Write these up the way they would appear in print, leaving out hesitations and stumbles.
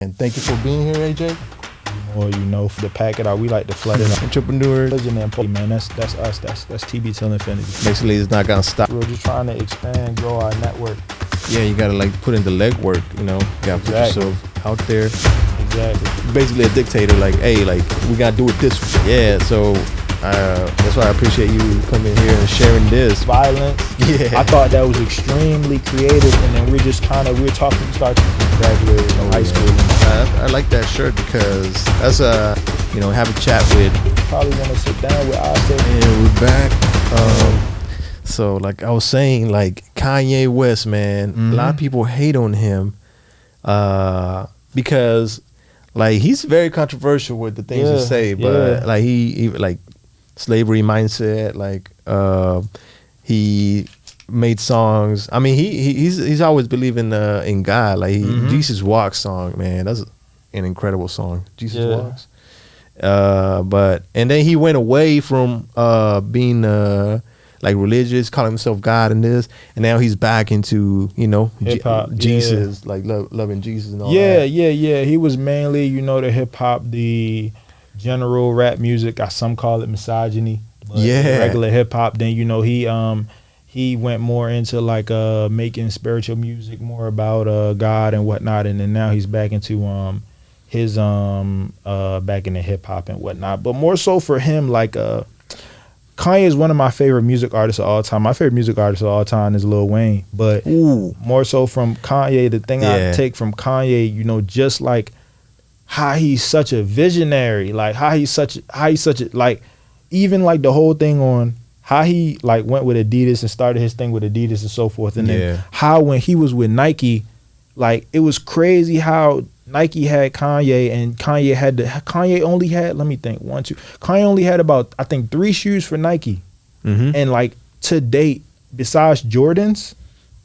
And thank you for being here, AJ. Or for the packet out, we like to flood it. Entrepreneurs, man, that's us. That's TB Til Infinity. Basically, it's not gonna stop. We're just trying to expand, grow our network. Yeah, you gotta like put in the legwork. You gotta put yourself out there. Exactly. Basically, a dictator. Like, hey, like we gotta do it this way. Yeah. So that's why I appreciate you coming here and sharing this. Violence. Yeah. I thought that was extremely creative, and then we started graduating from high school. I like that shirt because that's have a chat with. Probably gonna sit down with us. And we're back. So like I was saying, like Kanye West, man, a lot of people hate on him because like he's very controversial with the things he say, but like he like slavery mindset, like he made songs. I mean, he's always believing in God. Like Jesus Walks song, man, that's an incredible song. Jesus Walks. And then he went away from being like religious, calling himself God and this, and now he's back into hip-hop, Jesus, like loving Jesus and all that. Yeah. He was mainly the hip hop, the general rap music. Some call it misogyny. But regular hip hop. Then he went more into like making spiritual music, more about God and whatnot, and then now he's back into his back into hip hop and whatnot. But more so for him, like Kanye is one of my favorite music artists of all time. My favorite music artist of all time is Lil Wayne. But more so from Kanye, the thing I take from Kanye, just like how he's such a visionary, like how he's such a like even like the whole thing on how he like went with Adidas and started his thing with Adidas and so forth. And then how when he was with Nike, like it was crazy how Nike had Kanye and Kanye only had, let me think, Kanye only had about, I think 3 shoes for Nike. And like to date, besides Jordans,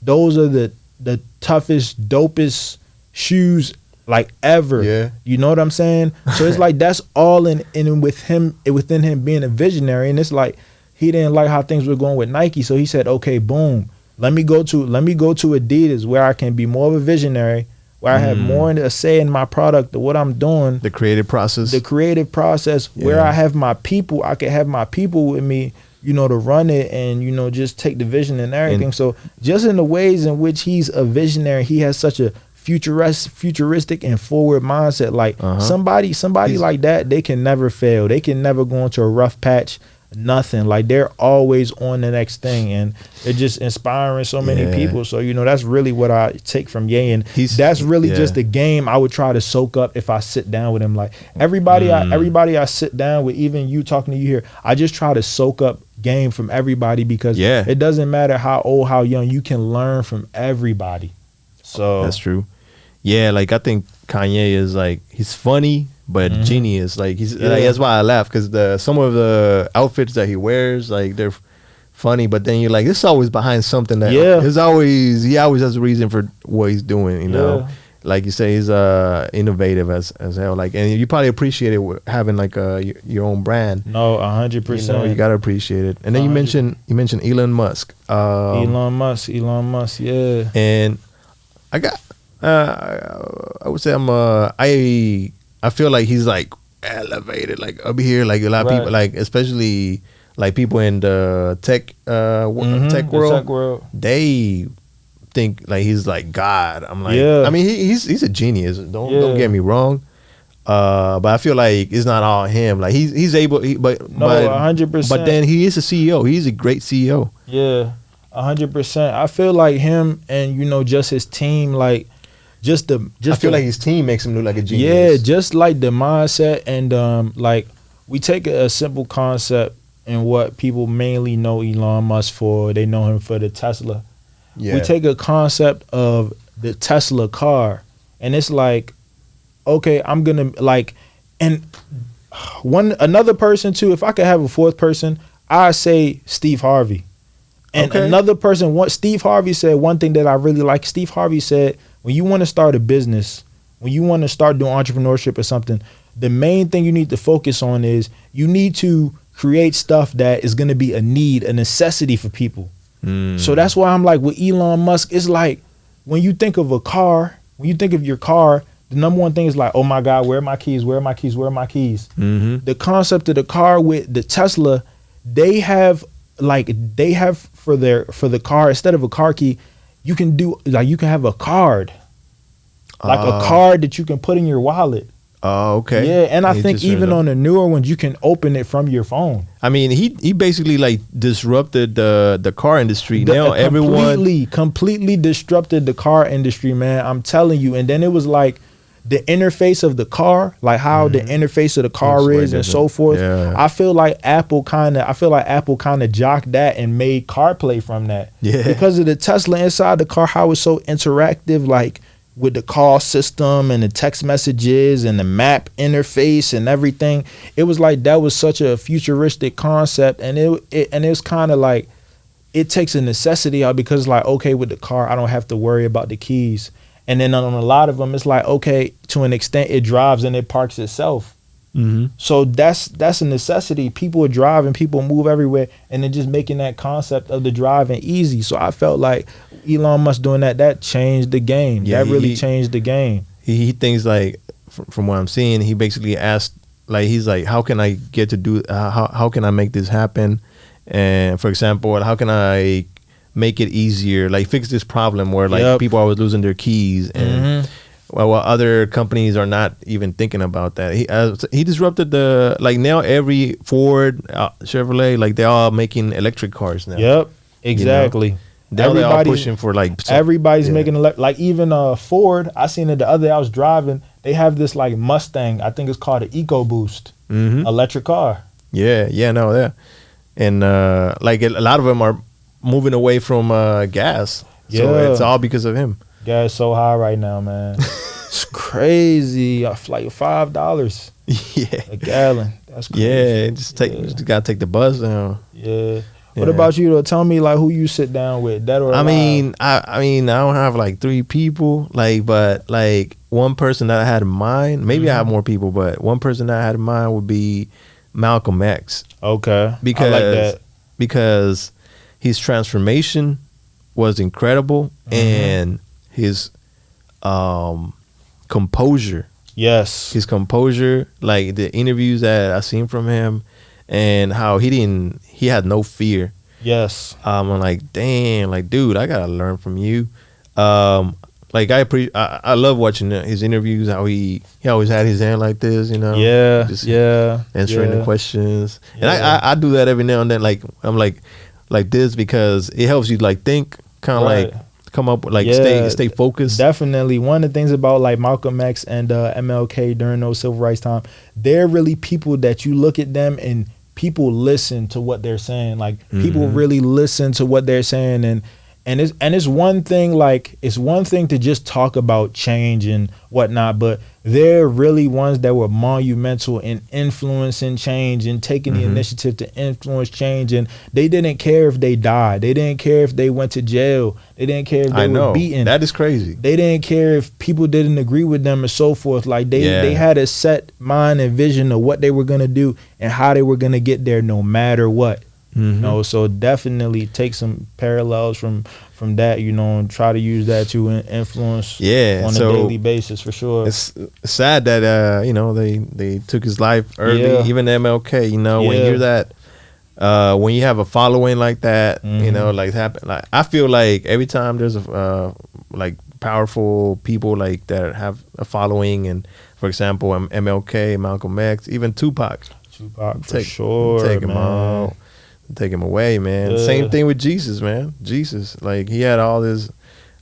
those are the toughest, dopest shoes like ever. Yeah. You know what I'm saying? So it's like that's all in within him being a visionary. And it's like he didn't like how things were going with Nike. So he said, okay, boom, let me go to Adidas where I can be more of a visionary, where I have more a say in my product or what I'm doing. The creative process. Where I have my people, I can have my people with me, to run it and, just take the vision and everything. So just in the ways in which he's a visionary, he has such a futuristic and forward mindset. Like somebody like that, they can never fail. They can never go into a rough patch. Nothing. Like they're always on the next thing, and they're just inspiring so many people. So that's really what I take from Ye, and that's really just the game I would try to soak up if I sit down with him. Like everybody I sit down with, even you talking to you here, I just try to soak up game from everybody because it doesn't matter how old, how young, you can learn from everybody. So that's true. Yeah, like I think Kanye is like, he's funny but genius. Like he's like, that's why I laugh, because some of the outfits that he wears, like they're funny, but then you're like, this is always behind something that he always has a reason for what he's doing. Like you say, he's innovative as hell. Like, and you probably appreciate it having like your own brand. No, 100%. You gotta appreciate it. And then you mentioned Elon Musk. Elon Musk, yeah. And I got I would say I feel like he's like elevated, like up here, like a lot of people, like especially like people in the tech world, they think like he's like God. I'm like, I mean, he's a genius. Don't get me wrong, but I feel like it's not all him. Like he's able, but 100%. But then he is a CEO. He's a great CEO. Yeah, 100%. I feel like him and just his team, like. I feel like his team makes him look like a genius. Yeah, just like the mindset and like we take a simple concept and what people mainly know Elon Musk for. They know him for the Tesla. Yeah. We take a concept of the Tesla car and it's like, okay, I'm gonna like, and another person too. If I could have a fourth person, I say Steve Harvey. And another person, Steve Harvey said one thing that I really like. Steve Harvey said, when you want to start a business, when you want to start doing entrepreneurship or something, the main thing you need to focus on is you need to create stuff that is going to be a need, a necessity for people. So that's why I'm like with Elon Musk, it's like when you think of a car, when you think of your car, the number one thing is like, oh my God, where are my keys? Where are my keys? Where are my keys? Mm-hmm. The concept of the car with the Tesla, they have for the car, instead of a car key, you can have a card. Like a card that you can put in your wallet. Oh, okay. Yeah, and I think even on the newer ones, you can open it from your phone. I mean, he basically like disrupted the car industry. Now everyone completely disrupted the car industry, man. I'm telling you. And then it was like the interface of the car, like how the interface of the car is and so forth. Yeah. I feel like Apple kind of jocked that and made CarPlay from that. Yeah. Because of the Tesla inside the car, how it's so interactive, like with the call system and the text messages and the map interface and everything. It was like that was such a futuristic concept, and it's kind of like it takes a necessity out, because like, okay, with the car I don't have to worry about the keys. And then on a lot of them it's like, okay, to an extent it drives and it parks itself. Mm-hmm. So that's a necessity. People drive and people move everywhere, and then just making that concept of the driving easy. So I felt like Elon Musk doing that changed the game. Yeah, that really changed the game. He thinks like, from what I'm seeing, he basically asked, like, he's like, how can I get to do, how can I make this happen? And for example, how can I make it easier, like fix this problem where like people are always losing their keys, and while other companies are not even thinking about that. He disrupted the, like, now every Ford, Chevrolet, like they're all making electric cars now. Yep, exactly. You know? They're all pushing for like everybody's making like even Ford. I seen it the other day. I was driving. They have this like Mustang. I think it's called an EcoBoost electric car. Yeah. And like a lot of them are moving away from gas. So it's all because of him. Gas so high right now, man. It's crazy. Like $5 a gallon. That's crazy. Yeah, you just gotta take the bus down. Yeah. What about you though? Tell me like who you sit down with, dead or alive? I mean, I don't have like 3 people, like, but like one person that I had in mind. Maybe I have more people, but one person that I had in mind would be Malcolm X. Okay, because I like that. Because his transformation was incredible, and his composure. Yes. His composure, like the interviews that I seen from him, and how he had no fear. Yes. I'm like, damn, like, dude, I gotta learn from you. Like I love watching his interviews, how he always had his hand like this, you know. Just answering the questions. And I do that every now and then, like I'm like this, because it helps you like think, kind of like come up with like stay focused. Definitely. One of the things about like Malcolm X and MLK during those civil rights time, they're really people that you look at them and people listen to what they're saying. Like people really listen to what they're saying, and it's one thing, like it's one thing to just talk about change and whatnot, but they're really ones that were monumental in influencing change and taking the initiative to influence change. And they didn't care if they died. They didn't care if they went to jail. They didn't care if they were beaten. That is crazy. They didn't care if people didn't agree with them and so forth. Like they had a set mind and vision of what they were gonna do and how they were gonna get there, no matter what. You know, so definitely take some parallels from that, you know, and try to use that to influence on a daily basis, for sure. It's sad that you know, they took his life early. Even MLK, you know, when you hear that, when you have a following like that, you know, like happen. Like I feel like every time there's a like powerful people like that have a following, and for example, MLK, Malcolm X, even Tupac, for sure, take him out. Take him away, man. Same thing with Jesus, man. Jesus, like he had all his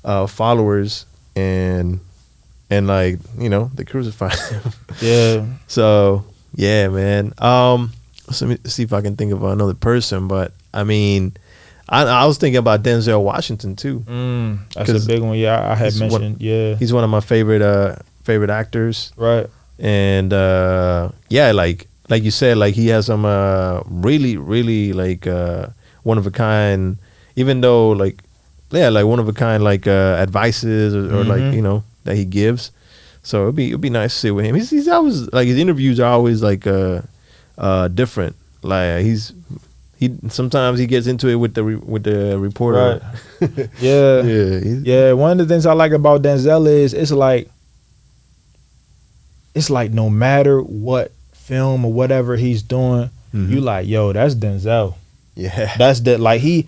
followers, and like, you know, they crucified him. So yeah, man. So let me see if I can think of another person, but I mean, I was thinking about Denzel Washington too. That's a big one. Yeah, I had mentioned. He's one of my favorite actors. Right. And like you said, like he has some really like one of a kind, even though like one of a kind like advices or like, you know, that he gives. So it'd be nice to sit with him. He's always like, his interviews are always like different. Like he sometimes he gets into it with the reporter. Right. Yeah. One of the things I like about Denzel is it's like it's like no matter what film or whatever he's doing, you like, yo, that's Denzel. Yeah. That's that, like he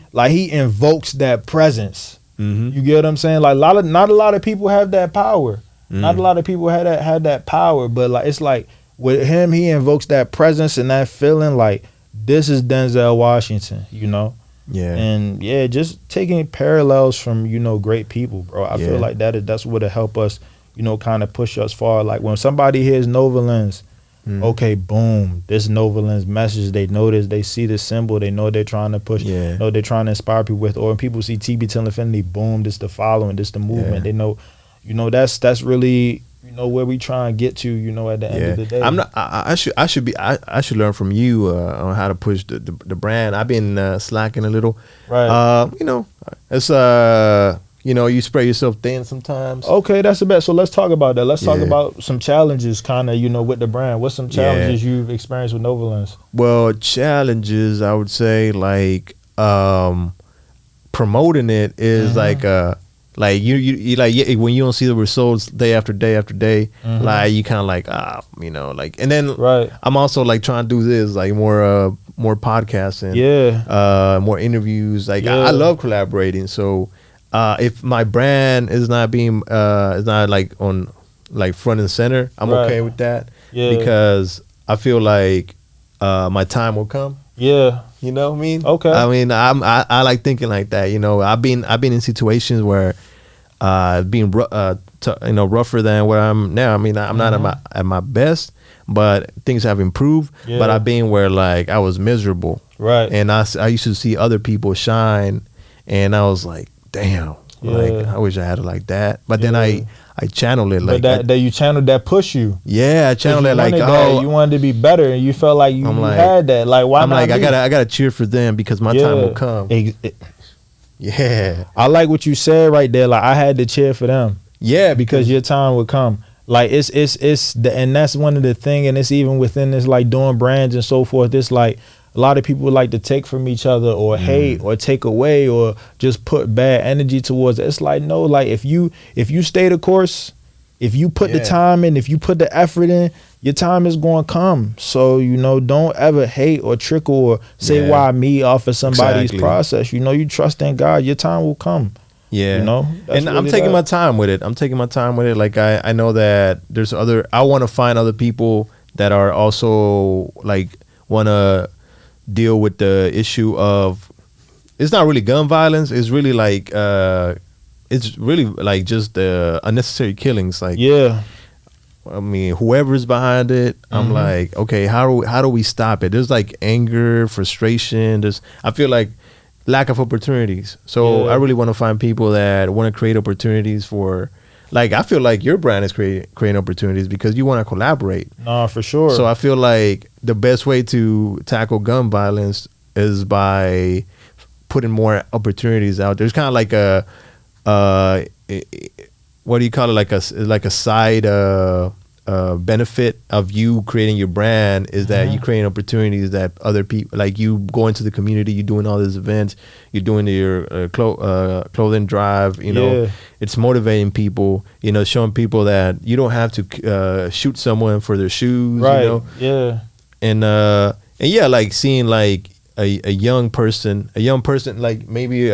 invokes that presence. You get what I'm saying? Like not a lot of people have that power. Not a lot of people had that power, but like it's like with him, he invokes that presence and that feeling like this is Denzel Washington, you know? Yeah. And yeah, just taking parallels from, you know, great people, bro. I feel like that's what'll help us, you know, kind of push us far. Like when somebody hears Nova Lens, okay, boom, this Nova Lens message, they notice, they see the symbol, they know they're trying to push, know they're trying to inspire people with, or when people see TB Til Infinity, boom, this the following, this the movement. They know, you know, that's really, you know, where we try and get to, you know, at the end of the day. I should learn from you on how to push the brand. I've been slacking a little. Right. You know, it's you know, you spread yourself thin sometimes. Okay, that's the best. So let's talk about that. Let's talk about some challenges, kind of, you know, with the brand. What's some challenges you've experienced with Nova Lens? Well, challenges, I would say, like promoting it is like you like when you don't see the results day after day after day, like you kind of like you know, like, and then I'm also like trying to do this like more podcasting, more interviews. Like I love collaborating, so. If my brand is not being is not like on like front and center, I'm okay with that because I feel like my time will come. Yeah, you know what I mean. Okay. I mean, I like thinking like that. You know, I've been in situations where being you know, rougher than where I'm now. I mean, I'm not at my best, but things have improved. But I've been where like I was miserable. Right. And I used to see other people shine, and I was like, damn, like I wish I had it like that. But then I channeled it like that you channeled that push you. Yeah, I channeled it like you wanted to be better, and you felt like you had that. Like why? I'm not like I gotta cheer for them because my time will come. Yeah, I like what you said right there. Like I had to cheer for them. Yeah, because your time would come. Like it's and that's one of the thing, and it's even within this like doing brands and so forth. It's like a lot of people like to take from each other or hate or take away or just put bad energy towards it. It's like, no, like if you stay the course, if you put the time in, if you put the effort in, your time is going to come. So, you know, don't ever hate or trickle or say why me off of somebody's process. You know, you trust in God, your time will come. Yeah. You know? And really I'm taking my time with it. Like I know that there's I want to find other people that are also like want to deal with the issue of, it's not really gun violence, it's really like just unnecessary killings. Like I mean, whoever's behind it, I'm like, okay, how do we stop it? There's like anger, frustration, I feel like lack of opportunities. So I really want to find people that want to create opportunities for, like, I feel like your brand is creating opportunities because you want to collaborate. No, for sure. So I feel like the best way to tackle gun violence is by putting more opportunities out there. It's kind of like what do you call it? Like a side benefit of you creating your brand is that you create opportunities that other people, like you go into the community, you're doing all these events, you're doing your clothing drive, you know, it's motivating people, you know, showing people that you don't have to shoot someone for their shoes, you know? And yeah, like seeing like a young person, like maybe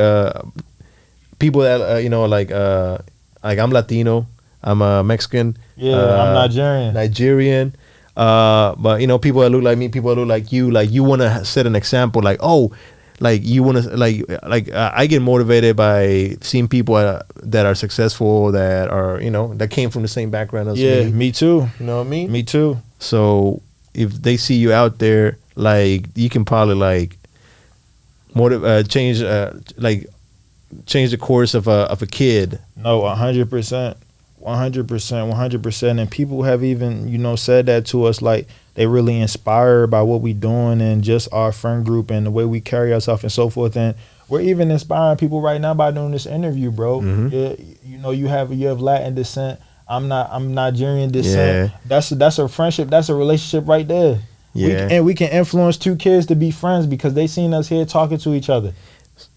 people that you know, like I'm Latino, I'm a Mexican. I'm Nigerian. But you know, people that look like me, people that look like you want to set an example. Like, oh, like you want to I get motivated by seeing people that are successful, that are, you know, that came from the same background as me. Me too. You know what I mean? Me too. So if they see you out there, like you can probably like change the course of a kid. No, 100%. 100%. And people have even, you know, said that to us, like they really inspired by what we doing and just our friend group and the way we carry ourselves and so forth. And we're even inspiring people right now by doing this interview, bro. You know, you have Latin descent. I'm Nigerian descent. That's a friendship. That's a relationship right there. And we can influence two kids to be friends because they seen us here talking to each other.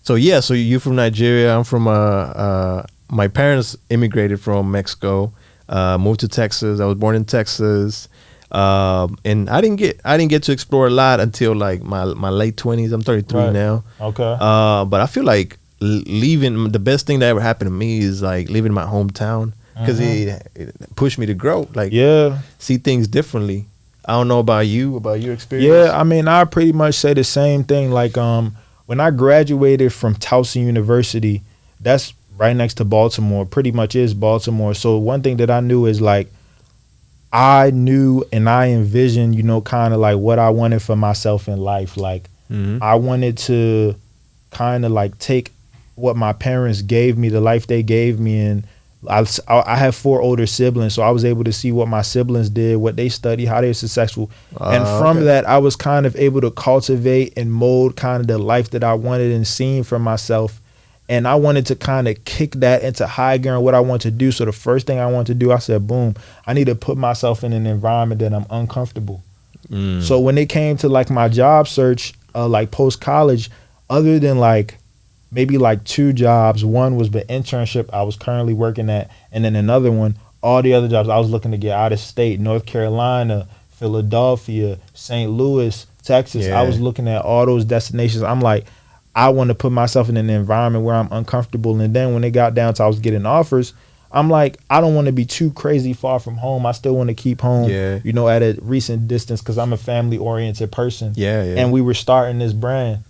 So so you're from Nigeria. I'm from my parents immigrated from Mexico. Moved to Texas. I was born in Texas. And I didn't get to explore a lot until like my late 20s. I'm 33 now. Okay. But I feel like leaving, the best thing that ever happened to me is like leaving my hometown, because it pushed me to grow, like see things differently. I don't know about you, about your experience. Yeah, I mean, I pretty much say the same thing. Like when I graduated from Towson University, that's right next to Baltimore, pretty much is Baltimore. So one thing that I knew is like, I knew and I envisioned, kind of like what I wanted for myself in life. Like I wanted to kind of like take what my parents gave me, the life they gave me. And I have 4 older siblings, so I was able to see what my siblings did, what they studied, how they were successful. And from that, I was kind of able to cultivate and mold kind of the life that I wanted and seen for myself. And I wanted to kind of kick that into high gear and what I want to do. So the first thing I want to do, I said, boom, I need to put myself in an environment that I'm uncomfortable. So when it came to like my job search, like post college, other than like maybe like 2 jobs, one was the internship I was currently working at, and then another one, all the other jobs I was looking to get out of state, North Carolina, Philadelphia, St. Louis, Texas. I was looking at all those destinations. I'm like, I want to put myself in an environment where I'm uncomfortable. And then when it got down to I was getting offers, I'm like, I don't want to be too crazy far from home. I still want to keep home, at a recent distance, because I'm a family-oriented person. And we were starting this brand.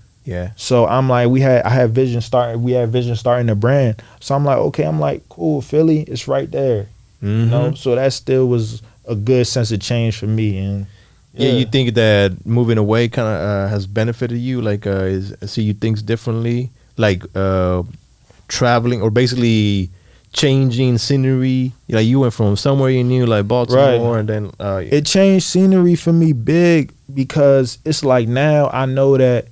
So I'm like, we had vision starting the brand. So I'm like, okay, cool, Philly, it's right there. So that still was a good sense of change for me. And you think that moving away kind of has benefited you, like see you things differently, like traveling or basically changing scenery. Like you went from somewhere you knew, like Baltimore, and then it changed scenery for me big, because it's like now I know that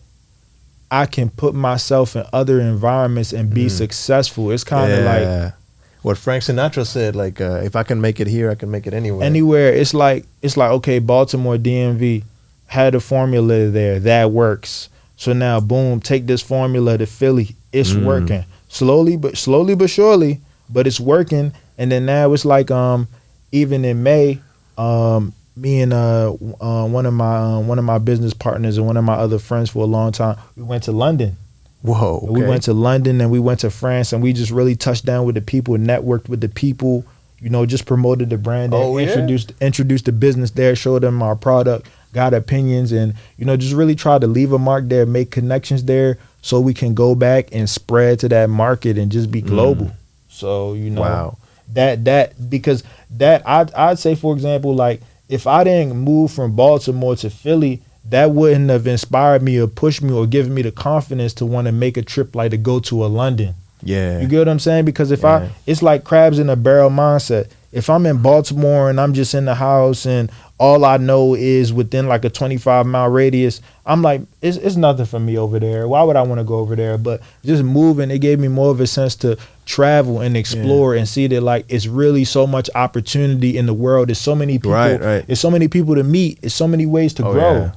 I can put myself in other environments and be successful. It's kind of like what Frank Sinatra said, like if I can make it here, I can make it anywhere. Anywhere. It's like okay, Baltimore DMV had a formula there that works. So now, boom, take this formula to Philly. It's working slowly but surely, but it's working. And then now it's like even in May, me and one of my business partners and one of my other friends for a long time, we went to London. Whoa. Okay. We went to London and we went to France, and we just really touched down with the people, networked with the people, just promoted the brand, introduced the business there, showed them our product, got opinions, and just really tried to leave a mark there, make connections there, so we can go back and spread to that market and just be global. So wow. that because that I'd say, for example, like if I didn't move from Baltimore to Philly, that wouldn't have inspired me or pushed me or given me the confidence to want to make a trip, like to go to a London. You get what I'm saying? Because it's like crabs in a barrel mindset. If I'm in Baltimore and I'm just in the house and all I know is within like a 25-mile radius, I'm like, it's nothing for me over there. Why would I want to go over there? But just moving, it gave me more of a sense to travel and explore and see that like it's really so much opportunity in the world. There's so many people. There's so many people to meet. There's so many ways to grow.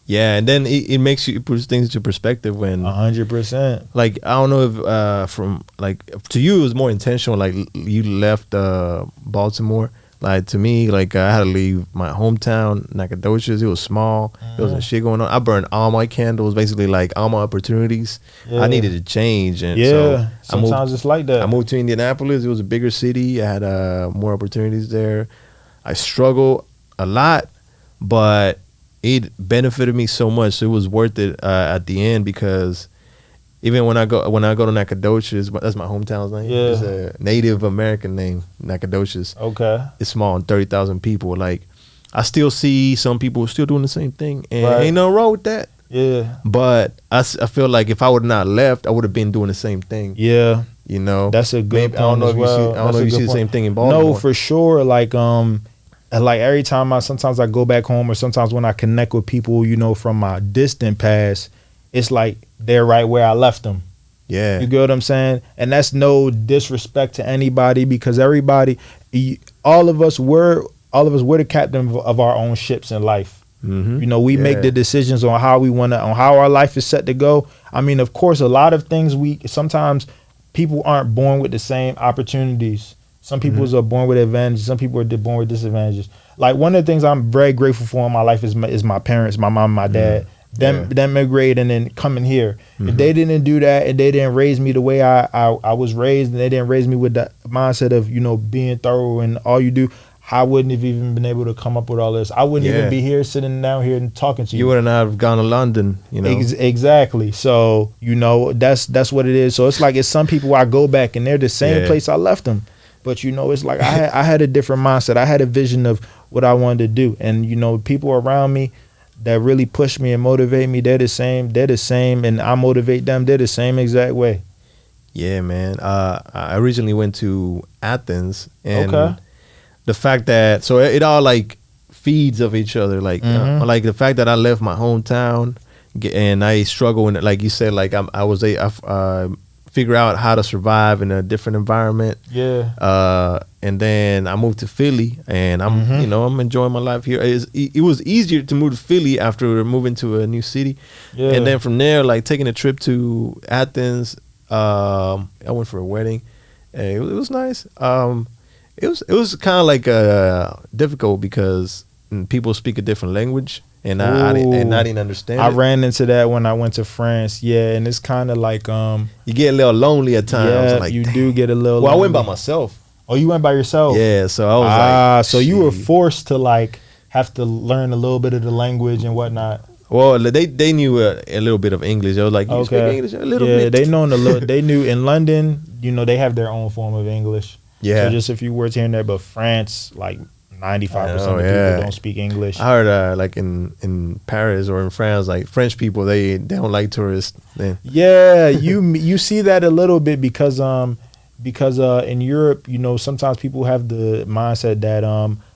Yeah, and then it makes you put things into perspective when 100%. Like I don't know if from like to you it was more intentional. Like you left Baltimore. Like to me, like I had to leave my hometown, Nacogdoches. It was small. There wasn't shit going on. I burned all my candles, basically like all my opportunities. I needed to change, and so sometimes it's like that. I moved to Indianapolis. It was a bigger city. I had more opportunities there. I struggled a lot, but it benefited me so much. So it was worth it at the end, because even when I go to Nacogdoches, that's my hometown's name. It's a Native American name, Nacogdoches. Okay. It's small and 30,000 people. Like I still see some people still doing the same thing, and ain't nothing wrong with that. But I feel like if I would not left, I would have been doing the same thing. That's a good point. I don't know if you see the same thing in Baltimore. No, for sure. Like every time sometimes I go back home, or sometimes when I connect with people, from my distant past, it's like they're right where I left them. You get what I'm saying? And that's no disrespect to anybody, because everybody, all of us were the captain of our own ships in life. We make the decisions on how how our life is set to go. I mean, of course, a lot of things sometimes people aren't born with the same opportunities. Some people are born with advantages. Some people are born with disadvantages. Like one of the things I'm very grateful for in my life is my parents, my mom, my dad. Them migrating and then coming here. If they didn't do that and they didn't raise me the way I was raised, and they didn't raise me with the mindset of, you know, being thorough and all you do, I wouldn't have even been able to come up with all this. I wouldn't even be here sitting down here and talking to you. You wouldn't have gone to London, you know. Exactly. So, you know, that's what it is. So it's like it's some people I go back and they're the same place I left them. But, you know, it's like I had a different mindset. I had a vision of what I wanted to do. And, you know, people around me that really push me and motivate me, they're the same, and I motivate them, they're the same exact way. Yeah, man. I originally went to Athens, and the fact that, so it all like feeds of each other, like like the fact that I left my hometown and I struggle in it, like you said, like I was figure out how to survive in a different environment. And then I moved to Philly, and I'm you know, I'm enjoying my life here. It was easier to move to Philly after moving to a new city. And then from there, like taking a trip to Athens, I went for a wedding, and it was nice. It was kind of like difficult because people speak a different language. And I didn't understand. I ran into that when I went to France. Yeah, and it's kind of like you get a little lonely at times. Yeah, like, you do get a little. Well, lonely. I went by myself. Oh, you went by yourself? Yeah, so I was like, so you were forced to like have to learn a little bit of the language and whatnot. Well, they knew a little bit of English. I was like, you speak English a little bit. Yeah, they know a little. They knew in London, you know, they have their own form of English. Yeah. So just a few words here and there, but France, like 95% of people don't speak English. I heard like in Paris or in France, like French people, they don't like tourists. Yeah, you see that a little bit because in Europe, you know, sometimes people have the mindset that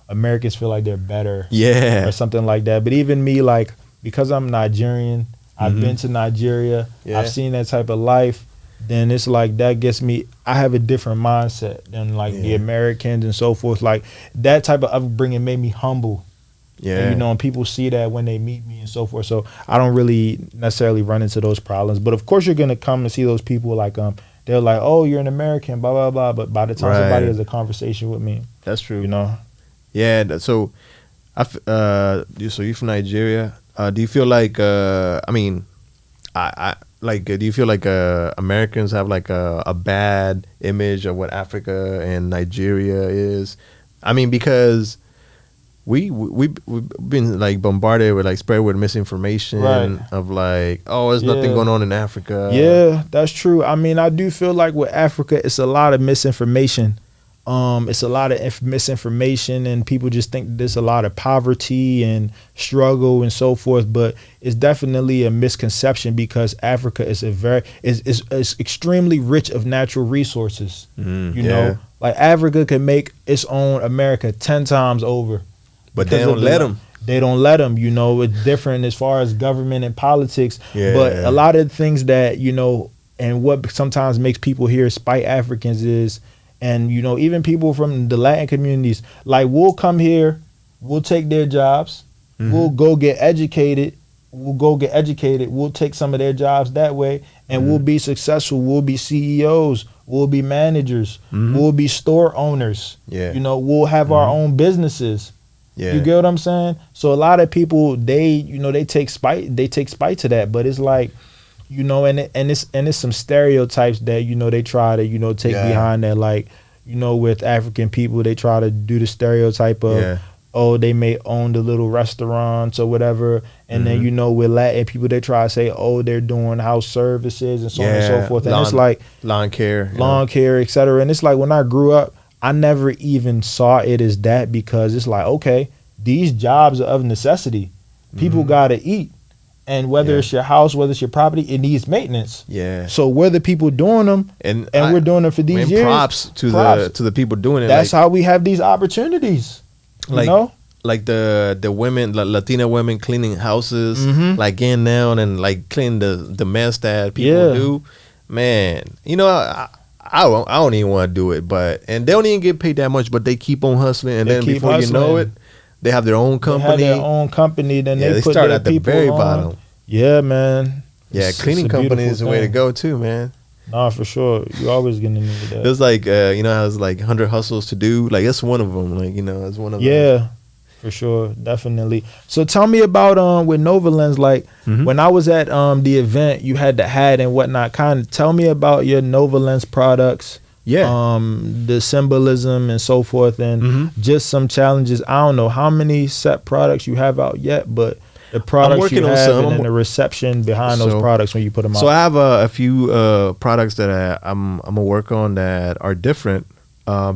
Americans feel like they're better, or something like that. But even me, like, because I'm Nigerian, I've been to Nigeria, I've seen that type of life. Then it's like that gets me. I have a different mindset than like the Americans and so forth. Like that type of upbringing made me humble. And, you know, and people see that when they meet me and so forth. So I don't really necessarily run into those problems. But of course, you're gonna come and see those people like they're like, oh, you're an American, blah blah blah. But by the time somebody has a conversation with me, that's true. You know. Yeah. So, so you're from Nigeria. Do you feel like I mean, like, do you feel like Americans have like a bad image of what Africa and Nigeria is? I mean, because we've been like bombarded with like spread with misinformation of like, oh, there's nothing going on in Africa. Yeah, that's true. I mean, I do feel like with Africa, it's a lot of misinformation. It's a lot of misinformation, and people just think there's a lot of poverty and struggle and so forth. But it's definitely a misconception because Africa is is extremely rich of natural resources. You know, like Africa can make its own America 10 times over, but they don't let them. They don't let them. You know, it's different as far as government and politics. But a lot of things that, you know, and what sometimes makes people here spite Africans is. And, you know, even people from the Latin communities, like, we'll come here, we'll take their jobs, we'll go get educated, we'll take some of their jobs that way, and we'll be successful, we'll be CEOs, we'll be managers, we'll be store owners, you know, we'll have our own businesses. You get what I'm saying? So a lot of people, they take spite to that, but it's like, you know, and it's some stereotypes that, you know, they try to, you know, take behind that. Like, you know, with African people, they try to do the stereotype of, oh, they may own the little restaurants or whatever. And then, you know, with Latin people, they try to say, oh, they're doing house services and so on and so forth. And it's like lawn care, et cetera. And it's like when I grew up, I never even saw it as that because it's like, okay, these jobs are of necessity. People got to eat. And whether it's your house, whether it's your property, it needs maintenance. So we're the people doing them, and we're doing them for these years. Props to the people doing it. That's like, how we have these opportunities. Like, you know? Like the women, Latina women cleaning houses, like getting down and like cleaning the mess that people do. Man, you know, I don't even want to do it, and they don't even get paid that much, but they keep on hustling, and then before you know it, they have their own company. Then they put start their at the people very on. bottom. Yeah, man. Yeah, cleaning company is the way to go too, man. Nah, for sure. You always gonna need that. There's like you know how it's like 100 hustles to do. Like that's one of them. Like, you know, it's one of them. Yeah, for sure, definitely. So tell me about with Nova Lens. Like when I was at the event, you had the hat and whatnot. Kind of tell me about your Nova Lens products. Yeah. The symbolism and so forth, and just some challenges. I don't know how many set products you have out yet, but the products you have and the reception behind those products when you put them out. So I have a few products that I'm gonna work on that are different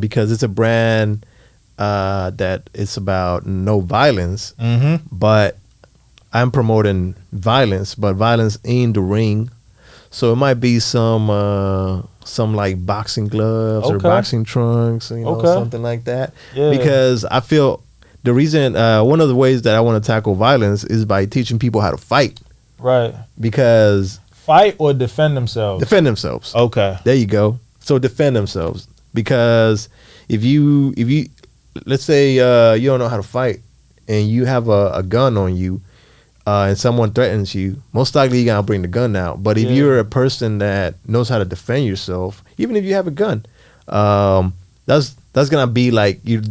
because it's a brand that it's about no violence, but I'm promoting violence, but violence in the ring. So it might be some like boxing gloves or boxing trunks, you know, something like that. Yeah. Because I feel the reason, one of the ways that I want to tackle violence is by teaching people how to fight. Right. Because fight or defend themselves. Defend themselves. Okay. There you go. So defend themselves, because if you let's say you don't know how to fight and you have a gun on you. And someone threatens you, most likely you're gonna bring the gun out. But if you're a person that knows how to defend yourself, even if you have a gun, that's gonna be like you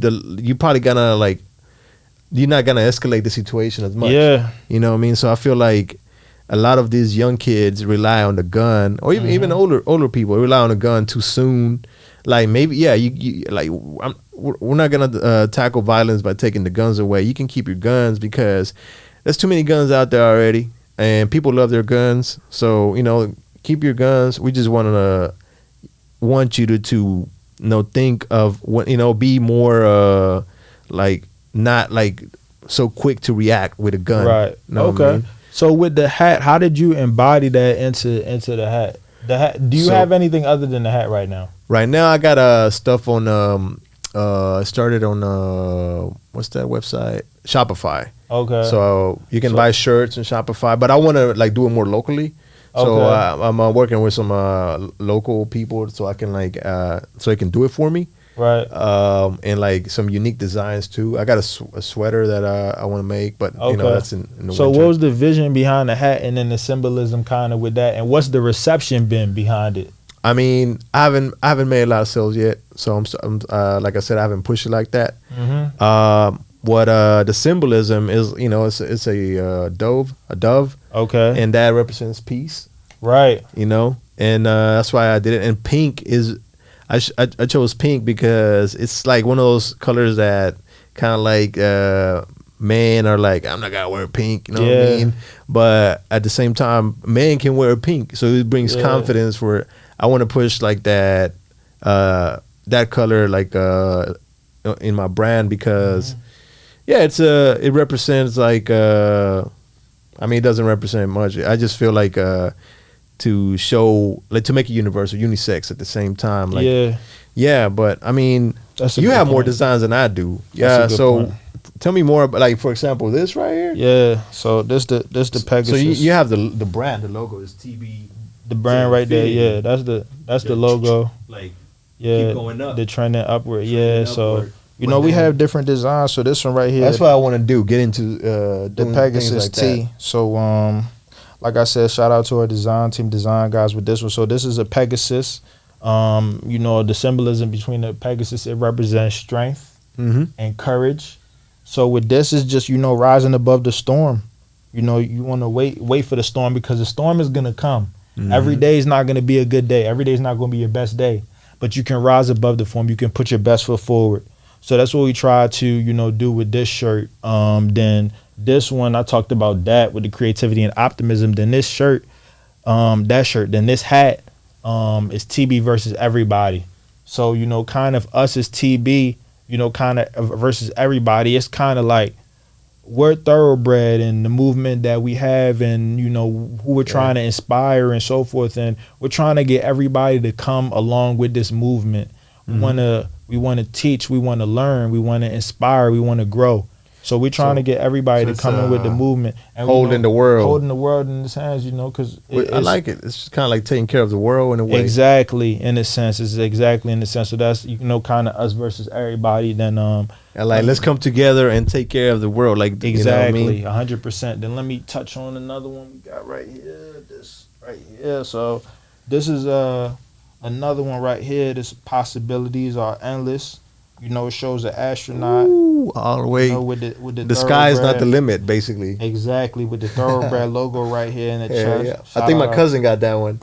probably gonna like, you're not gonna escalate the situation as much. Yeah, you know what I mean. So I feel like a lot of these young kids rely on the gun, or even older people rely on the gun too soon. Like maybe you like we're not gonna tackle violence by taking the guns away. You can keep your guns because there's too many guns out there already, and people love their guns. So, you know, keep your guns. We just want you to you know, think of what, you know, be more like not like so quick to react with a gun. Right. You know okay. I mean? So with the hat, how did you embody that into the hat? The hat. Do you have anything other than the hat right now? Right now, I got stuff on. Started on what's that website? Shopify. Okay. So you can buy shirts in Shopify, but I want to like do it more locally. So I'm working with some local people, so I can like so they can do it for me. Right. And like some unique designs too. I got a sweater that I want to make, but you know, that's in the So winter. what was the vision behind the hat, and then the symbolism kind of with that, and what's the reception been behind it? I mean, I haven't made a lot of sales yet, so I'm like I said, I haven't pushed it like that. What the symbolism is, you know, it's a dove, okay, and that represents peace, right? You know, and that's why I did it. And pink is, I chose pink because it's like one of those colors that kind of like men are like, I'm not gonna wear pink, you know what I mean? But at the same time, men can wear pink, so it brings confidence for. I want to push like that color like in my brand because it represents like I mean, it doesn't represent much. I just feel like to show, like, to make it universal, unisex at the same time. Like, but I mean, you have more designs than I do. Yeah, so tell me more about, like, for example, this right here. Yeah, so this the Pegasus. So you have the brand, the logo is TB. The brand right there, that's the logo. Like, keep going up. The trending upward, So you know, we have different designs. So this one right here, that's what I want to do. Get into the Pegasus like T. That. So like I said, shout out to our design team, design guys with this one. So this is a Pegasus. You know, the symbolism between the Pegasus, it represents strength and courage. So with this is just, you know, rising above the storm. You know, you want to wait for the storm, because the storm is gonna come. Every day is not going to be a good day. Every day is not going to be your best day. But you can rise above the storm. You can put your best foot forward. So that's what we try to, you know, do with this shirt. Then this one, I talked about that with the creativity and optimism. Then this shirt, then this hat is TB versus everybody. So, you know, kind of us as TB, you know, kind of versus everybody. It's kind of like, we're thoroughbred in the movement that we have, and, you know, who we're trying to inspire and so forth, and we're trying to get everybody to come along with this movement. We want to teach, we want to learn, we want to inspire, we want to grow. So we're trying to get everybody to come in with the movement and holding the world in his hands, you know, because I like it. It's just kind of like taking care of the world in a way. Exactly, in a sense. It's exactly in the sense. So that's, you know, kind of us versus everybody. Then and like, let's come together and take care of the world. Like, exactly, you know what I mean? 100%. Then let me touch on another one we got right here. This right here. So This is another one right here. This possibilities are endless. You know, it shows an astronaut. Ooh, all the way. You know, with the sky is not the limit, basically. Exactly, with the thoroughbred logo right here in the chest. Yeah. I think my cousin got that one.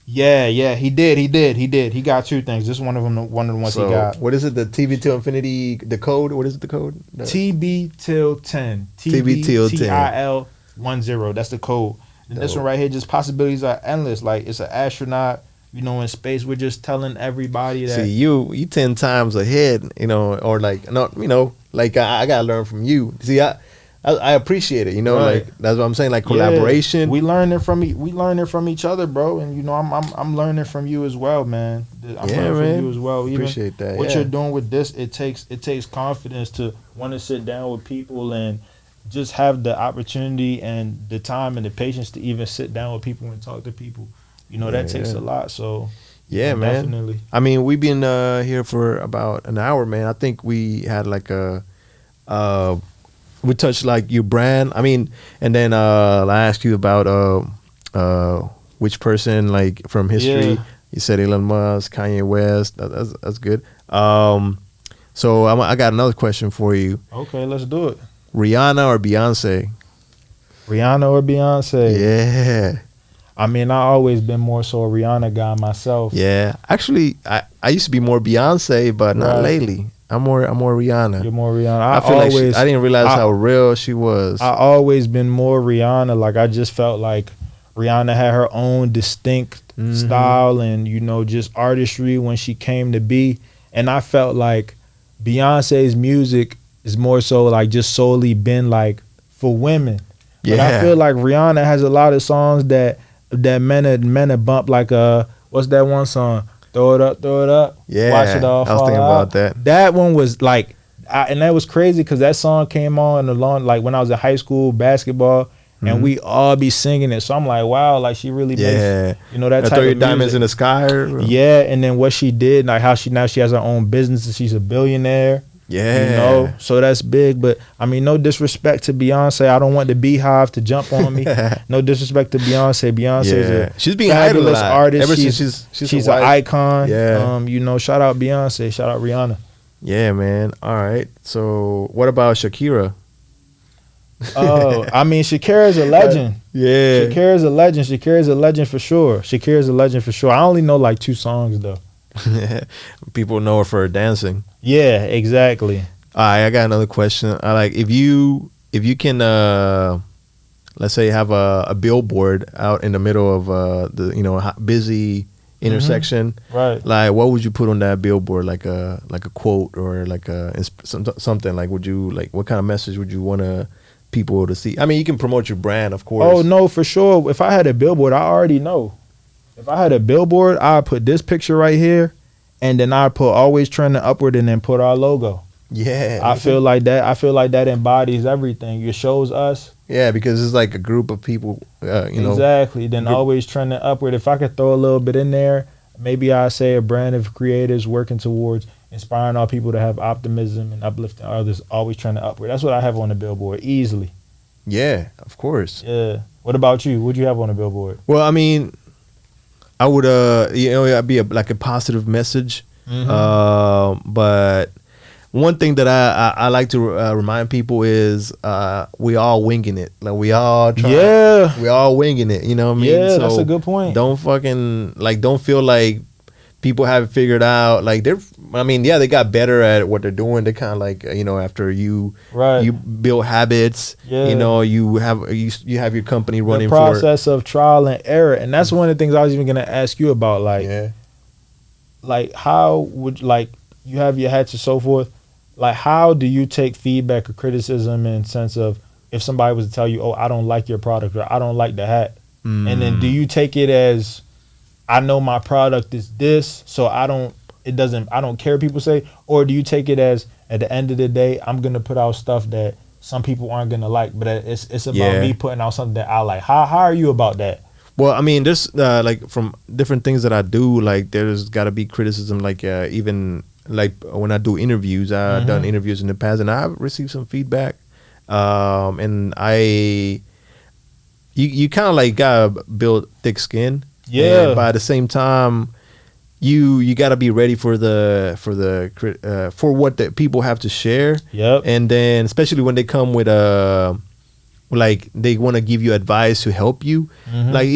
Yeah, he did. He got two things. This is one of them. One of the ones he got. What is it? The TB Til Infinity. The code. What is it? The code? TB Til 10. TB Til 10. TIL 10. That's the code. And this one right here, just possibilities are endless. Like, it's an astronaut. You know, in space, we're just telling everybody that. See, you 10 times ahead. You know, or like no, you know, like I gotta learn from you. See, I appreciate it, you know, right. Like that's what I'm saying, like collaboration. Yeah, we learning from each other, bro, and you know I'm learning from you as well, man. I'm learning from you as well. Even appreciate that. What you're doing with this, it takes confidence to want to sit down with people and just have the opportunity and the time and the patience to even sit down with people and talk to people. You know, that takes a lot. So yeah, man. Definitely. I mean, we've been here for about an hour, man. I think we had like we touched like your brand. I mean, and then I asked you about which person like from history. Yeah. You said Elon Musk, Kanye West. That's good. So I got another question for you. Okay, let's do it. Rihanna or Beyonce? Rihanna or Beyonce? Yeah. I mean, I always been more so a Rihanna guy myself. Yeah. Actually, I used to be more Beyonce, but not lately. I'm more Rihanna. You're more Rihanna. I feel like I didn't realize how real she was. I always been more Rihanna. Like, I just felt like Rihanna had her own distinct style and, you know, just artistry when she came to be. And I felt like Beyonce's music is more so like just solely been like for women. But I feel like Rihanna has a lot of songs that men bump, like what's that one song? Throw it up. Yeah, watch it all. I was thinking about that. That one was like, and that was crazy because that song came on like when I was in high school basketball, and we all be singing it. So I'm like, wow, like she really makes, you know, that type throw your of diamonds music. in the sky. Yeah, and then what she did, like how she has her own business and she's a billionaire. Yeah. You know, so that's big. But I mean, no disrespect to Beyonce. I don't want the Beehive to jump on me. No disrespect to Beyonce. Beyonce is she's being fabulous artist. Ever since she's an icon. Yeah. You know, shout out Beyonce. Shout out Rihanna. Yeah, man. All right. So what about Shakira? Oh, I mean, Shakira's a legend. Yeah. Shakira's a legend. Shakira's a legend for sure. Shakira's a legend for sure. I only know like 2 songs though. People know her for her dancing. Yeah, exactly. All right, I got another question. I like if you can let's say have a billboard out in the middle of the busy intersection, right? Like what would you put on that billboard? Like a quote or like something. Like would you like what kind of message would you want people to see? I mean, you can promote your brand, of course. Oh no, for sure. If I had a billboard, I already know. If I had a billboard, I'd put this picture right here, and then I'd put always trending upward, and then put our logo. Yeah, I feel like that. I feel like that embodies everything. It shows us. Yeah, because it's like a group of people. Exactly. Then always trending upward. If I could throw a little bit in there, maybe I say a brand of creators working towards inspiring all people to have optimism and uplifting others. Always trending upward. That's what I have on the billboard easily. Yeah, of course. Yeah. What about you? What'd you have on the billboard? Well, I mean, I would it'd be like a positive message. But one thing that I like to remind people is we all winging it. Like we all we all winging it. You know what I mean? Yeah, so that's a good point. Don't feel like people have it figured out. Like they got better at what they're doing. They kind of like after you build habits. Yeah. You have your company running. The process of trial and error, and that's one of the things I was even gonna ask you about. Like how would you have your hats and so forth. Like, how do you take feedback or criticism in sense of if somebody was to tell you, oh, I don't like your product or I don't like the hat. And then do you take it as, I know my product is this, so I don't care what people say? Or do you take it as, at the end of the day, I'm going to put out stuff that some people aren't going to like, but it's about me putting out something that I like. How are you about that? Well, I mean, there's like from different things that I do, like there's got to be criticism, like even like when I do interviews, I've done interviews in the past, and I've received some feedback. And you kind of like gotta build thick skin Yeah. And by the same time, you got to be ready for what the people have to share. Yep. And then especially when they come with like they want to give you advice to help you. Like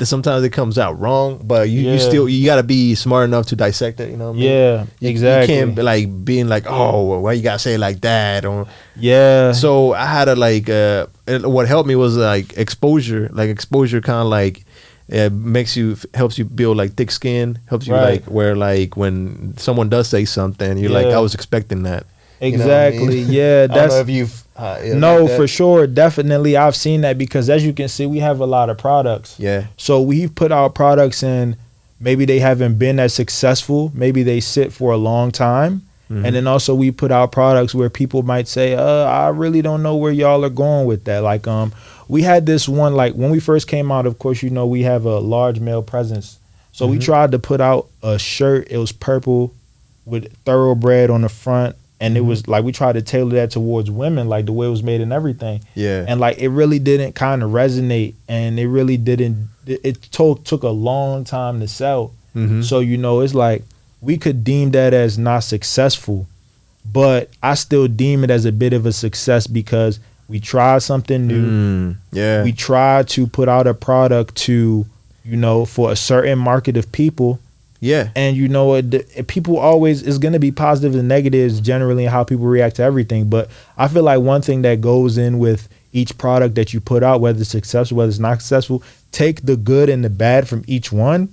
sometimes it comes out wrong, but you got to be smart enough to dissect it. You know what I mean? Yeah, exactly. You can't be like being like, oh, why you gotta say it like that? Or So I had what helped me was like exposure. Like exposure kind of like helps you build like thick skin. Helps you like where like when someone does say something, you're like, I was expecting that. Exactly. You know what I mean? Yeah, I don't know if you've no, like for sure, definitely. I've seen that because as you can see, we have a lot of products. Yeah. So we've put out products and maybe they haven't been as successful. Maybe they sit for a long time. And then also we put out products where people might say, I really don't know where y'all are going with that. Like we had this one, like when we first came out, of course, we have a large male presence. So we tried to put out a shirt. It was purple with thoroughbred on the front. And it was like we tried to tailor that towards women, like the way it was made and everything. Yeah. And like it really didn't kind of resonate, and it really didn't. It took a long time to sell. So it's like we could deem that as not successful, but I still deem it as a bit of a success because we tried something new. Yeah. We tried to put out a product to for a certain market of people. Yeah. And people always, it's going to be positives and negatives generally in how people react to everything. But I feel like one thing that goes in with each product that you put out, whether it's successful, whether it's not successful, take the good and the bad from each one,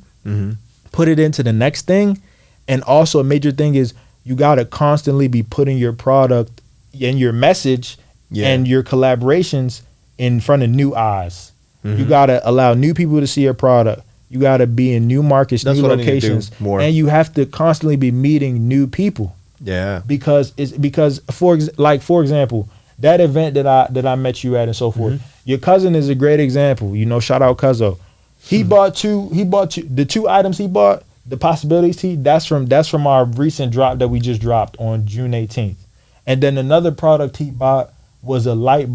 put it into the next thing. And also a major thing is you got to constantly be putting your product and your message and your collaborations in front of new eyes. You got to allow new people to see your product. You got to be in new markets, new locations, and you have to constantly be meeting new people. Yeah, because for example, that event that I met you at and so forth. Your cousin is a great example. Shout out Cuzzo. He bought the two items he bought. The possibilities tee. That's from our recent drop that we just dropped on June 18th. And then another product he bought was a light.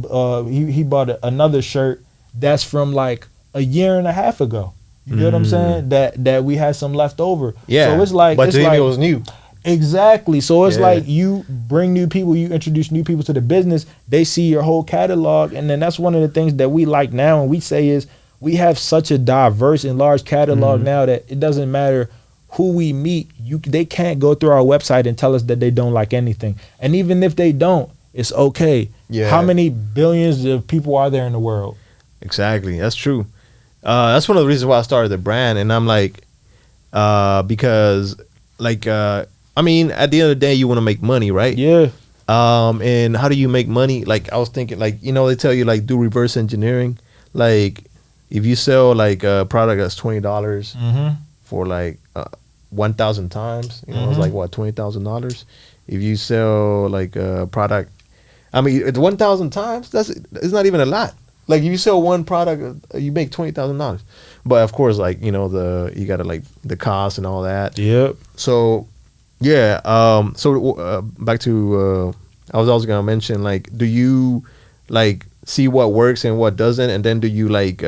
He bought another shirt that's from like a year and a half ago. You know what I'm saying? That we had some left over. Yeah. So it's like, but to him it was new. Exactly. So it's like you bring new people, you introduce new people to the business. They see your whole catalog, and then that's one of the things that we like now, and we say is we have such a diverse and large catalog now that it doesn't matter who we meet. They can't go through our website and tell us that they don't like anything, and even if they don't, it's okay. Yeah. How many billions of people are there in the world? Exactly. That's true. That's one of the reasons why I started the brand, and I'm like, because like, I mean, at the end of the day, you want to make money, right? Yeah. And how do you make money? Like, I was thinking, like, they tell you like do reverse engineering. Like, if you sell like a product that's $20 for like 1,000 times, it's like what, $20,000. If you sell like a product, I mean, it's 1,000 times. It's not even a lot. Like if you sell one product, you make $20,000. But of course, like you gotta like the cost and all that. Yep. So yeah. Back to I was also gonna mention, like, do you like see what works and what doesn't, and then do you like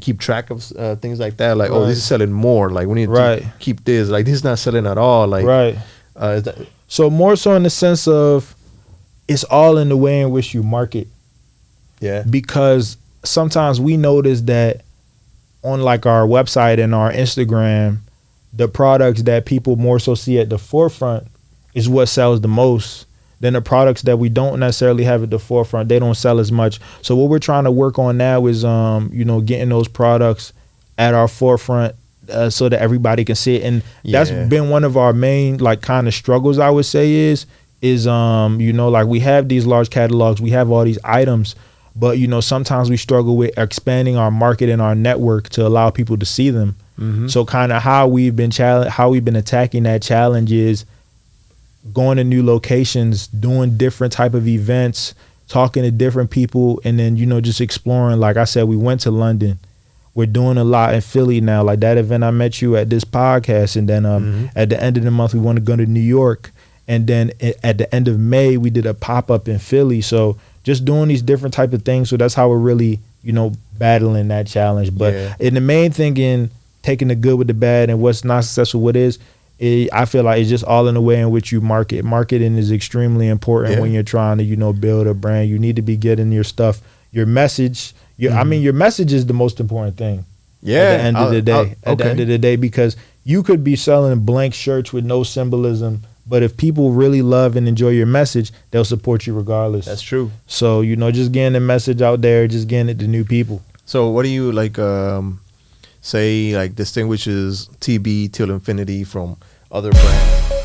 keep track of things like that? Like, oh, this is selling more. Like we need to keep this. Like this is not selling at all. Like so more so in the sense of it's all in the way in which you market. Yeah. Because sometimes we notice that on like our website and our Instagram, the products that people more so see at the forefront is what sells the most. Then the products that we don't necessarily have at the forefront, they don't sell as much. So what we're trying to work on now is getting those products at our forefront so that everybody can see it. And that's been one of our main like kind of struggles, I would say, is like we have these large catalogs, we have all these items, but sometimes we struggle with expanding our market and our network to allow people to see them. So kind of how we've been attacking that challenge is going to new locations, doing different type of events, talking to different people, and then just exploring. Like I said, we went to London. We're doing a lot in Philly now. Like that event I met you at this podcast, and then at the end of the month we want to go to New York, and then at the end of May we did a pop-up in Philly. So just doing these different type of things. So that's how we're really, battling that challenge. But in the main thing taking the good with the bad and what's not successful, what is. I feel like it's just all in the way in which you market. Marketing is extremely important when you're trying to, build a brand. You need to be getting your stuff, your message. Your message is the most important thing. Yeah. At the end of the day. At the end of the day, because you could be selling blank shirts with no symbolism, but if people really love and enjoy your message, they'll support you regardless. That's true. So, just getting the message out there, just getting it to new people. So what do you say distinguishes TB Til Infinity from other brands?